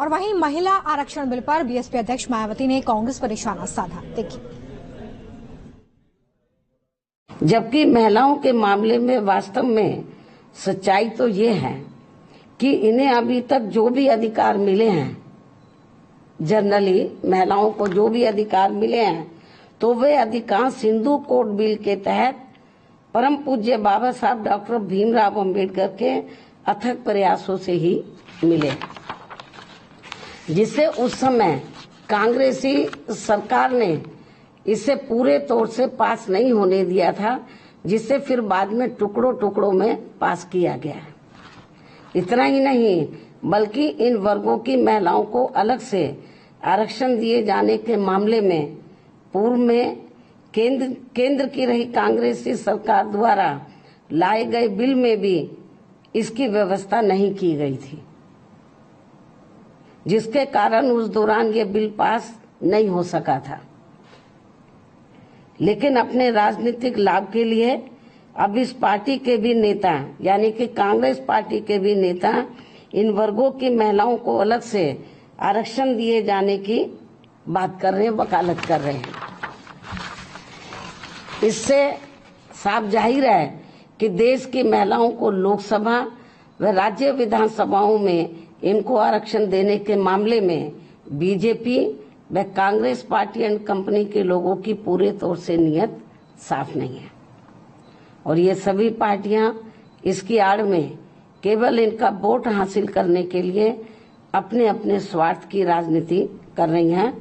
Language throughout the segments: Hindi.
और वहीं महिला आरक्षण बिल पर बीएसपी अध्यक्ष मायावती ने कांग्रेस पर निशाना साधा। देखिए। जबकि महिलाओं के मामले में वास्तव में सच्चाई तो ये है कि इन्हें अभी तक जो भी अधिकार मिले हैं, जनरली महिलाओं को जो भी अधिकार मिले हैं, तो वे अधिकांश हिंदू कोड बिल के तहत परम पूज्य बाबा साहब डॉक्टर भीमराव अंबेडकर के अथक प्रयासों से ही मिले, जिसे उस समय कांग्रेसी सरकार ने इसे पूरे तौर से पास नहीं होने दिया था, जिसे फिर बाद में टुकड़ों टुकड़ों में पास किया गया। इतना ही नहीं, बल्कि इन वर्गों की महिलाओं को अलग से आरक्षण दिए जाने के मामले में पूर्व में केंद्र की रही कांग्रेसी सरकार द्वारा लाए गए बिल में भी इसकी व्यवस्था नहीं की गई थी, जिसके कारण उस दौरान ये बिल पास नहीं हो सका था। लेकिन अपने राजनीतिक लाभ के लिए अब इस पार्टी के भी नेता, यानी कि कांग्रेस पार्टी के भी नेता, इन वर्गों की महिलाओं को अलग से आरक्षण दिए जाने की बात कर रहे हैं, वकालत कर रहे हैं। इससे साफ जाहिर है कि देश की महिलाओं को लोकसभा व राज्य विधानसभाओं में इनको आरक्षण देने के मामले में बीजेपी व कांग्रेस पार्टी एंड कंपनी के लोगों की पूरे तौर से नीयत साफ नहीं है, और ये सभी पार्टियां इसकी आड़ में केवल इनका वोट हासिल करने के लिए अपने अपने स्वार्थ की राजनीति कर रही हैं।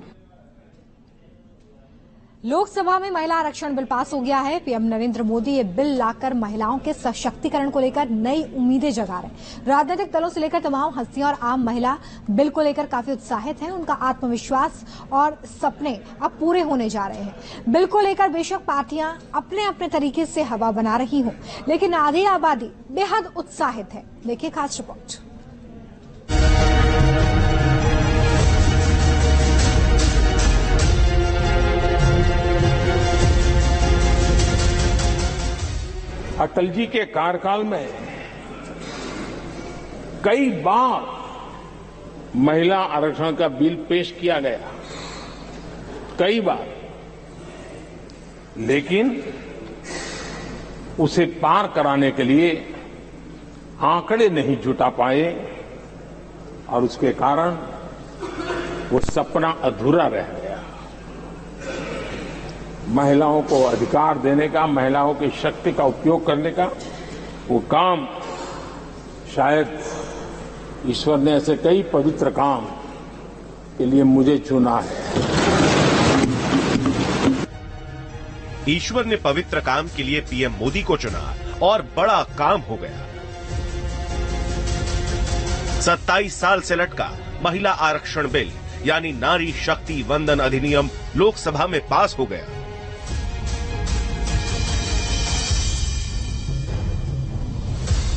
लोकसभा में महिला आरक्षण बिल पास हो गया है। पीएम नरेंद्र मोदी ये बिल लाकर महिलाओं के सशक्तिकरण को लेकर नई उम्मीदें जगा रहे हैं। राजनीतिक दलों से लेकर तमाम हस्तियां और आम महिला बिल को लेकर काफी उत्साहित हैं। उनका आत्मविश्वास और सपने अब पूरे होने जा रहे हैं। बिल को लेकर बेशक पार्टियां अपने अपने तरीके से हवा बना रही हों, लेकिन आधी आबादी बेहद उत्साहित है। देखिए खास रिपोर्ट। अटल जी के कार्यकाल में कई बार महिला आरक्षण का बिल पेश किया गया, कई बार, लेकिन उसे पार कराने के लिए आंकड़े नहीं जुटा पाए और उसके कारण वो सपना अधूरा रह गया। महिलाओं को अधिकार देने का, महिलाओं की शक्ति का उपयोग करने का वो काम, शायद ईश्वर ने ऐसे कई पवित्र काम के लिए मुझे चुना है। ईश्वर ने पवित्र काम के लिए पीएम मोदी को चुना और बड़ा काम हो गया। 27 साल से लटका महिला आरक्षण बिल यानी नारी शक्ति वंदन अधिनियम लोकसभा में पास हो गया।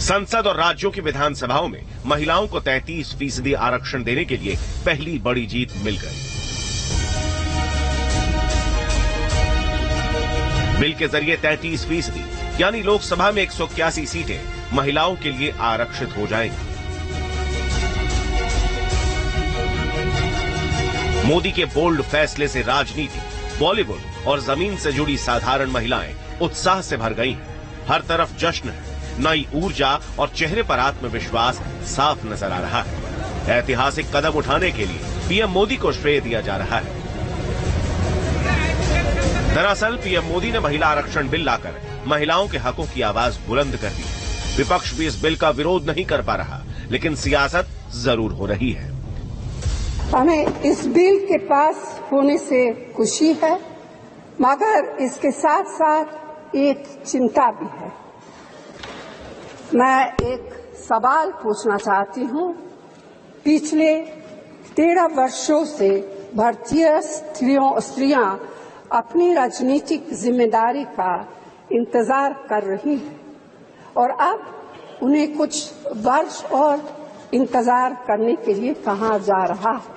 संसद और राज्यों की विधानसभाओं में महिलाओं को 33% आरक्षण देने के लिए पहली बड़ी जीत मिल गई। बिल के जरिए 33% यानी लोकसभा में 181 सीटें महिलाओं के लिए आरक्षित हो जाएंगी। मोदी के बोल्ड फैसले से राजनीति, बॉलीवुड और जमीन से जुड़ी साधारण महिलाएं उत्साह से भर गई हैं। हर तरफ जश्न है, नई ऊर्जा और चेहरे पर आत्मविश्वास साफ नजर आ रहा है। ऐतिहासिक कदम उठाने के लिए पीएम मोदी को श्रेय दिया जा रहा है। दरअसल पीएम मोदी ने महिला आरक्षण बिल लाकर महिलाओं के हकों की आवाज बुलंद कर दी है। विपक्ष भी इस बिल का विरोध नहीं कर पा रहा, लेकिन सियासत जरूर हो रही है। हमें इस बिल के पास होने से खुशी है, मगर इसके साथ साथ एक चिंता भी है। मैं एक सवाल पूछना चाहती हूँ। पिछले 13 वर्षों से भारतीय स्त्रियां अपनी राजनीतिक जिम्मेदारी का इंतजार कर रही हैं और अब उन्हें कुछ वर्ष और इंतजार करने के लिए कहा जा रहा है।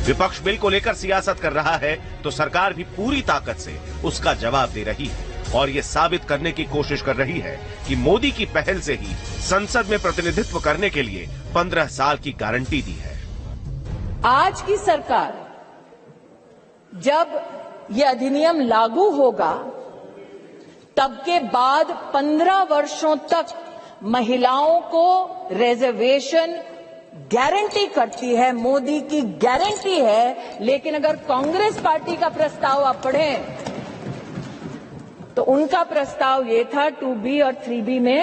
विपक्ष बिल को लेकर सियासत कर रहा है तो सरकार भी पूरी ताकत से उसका जवाब दे रही है। और ये साबित करने की कोशिश कर रही है कि मोदी की पहल से ही संसद में प्रतिनिधित्व करने के लिए 15 साल की गारंटी दी है। आज की सरकार जब ये अधिनियम लागू होगा तब के बाद 15 वर्षों तक महिलाओं को रिजर्वेशन गारंटी करती है, मोदी की गारंटी है। लेकिन अगर कांग्रेस पार्टी का प्रस्ताव आप पढ़ें तो उनका प्रस्ताव ये था 2B और 3B में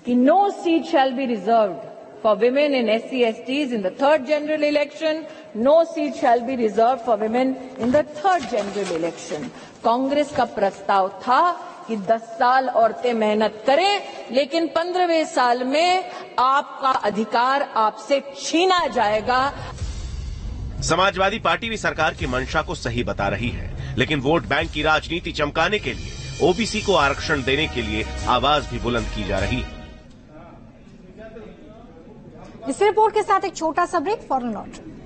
कि no seat shall be reserved for women in SC/STs in the third general election. No seat shall be reserved for women in the third general election. Congress का प्रस्ताव था कि 10 साल औरतें मेहनत करें, लेकिन 15वें साल में आपका अधिकार आपसे छीना जाएगा। समाजवादी पार्टी भी सरकार की मंशा को सही बता रही है, लेकिन वोट बैंक की राजनीति चमकाने के लिए ओबीसी को आरक्षण देने के लिए आवाज भी बुलंद की जा रही है। इस रिपोर्ट के साथ एक छोटा सा ब्रेक, फौरन लौट।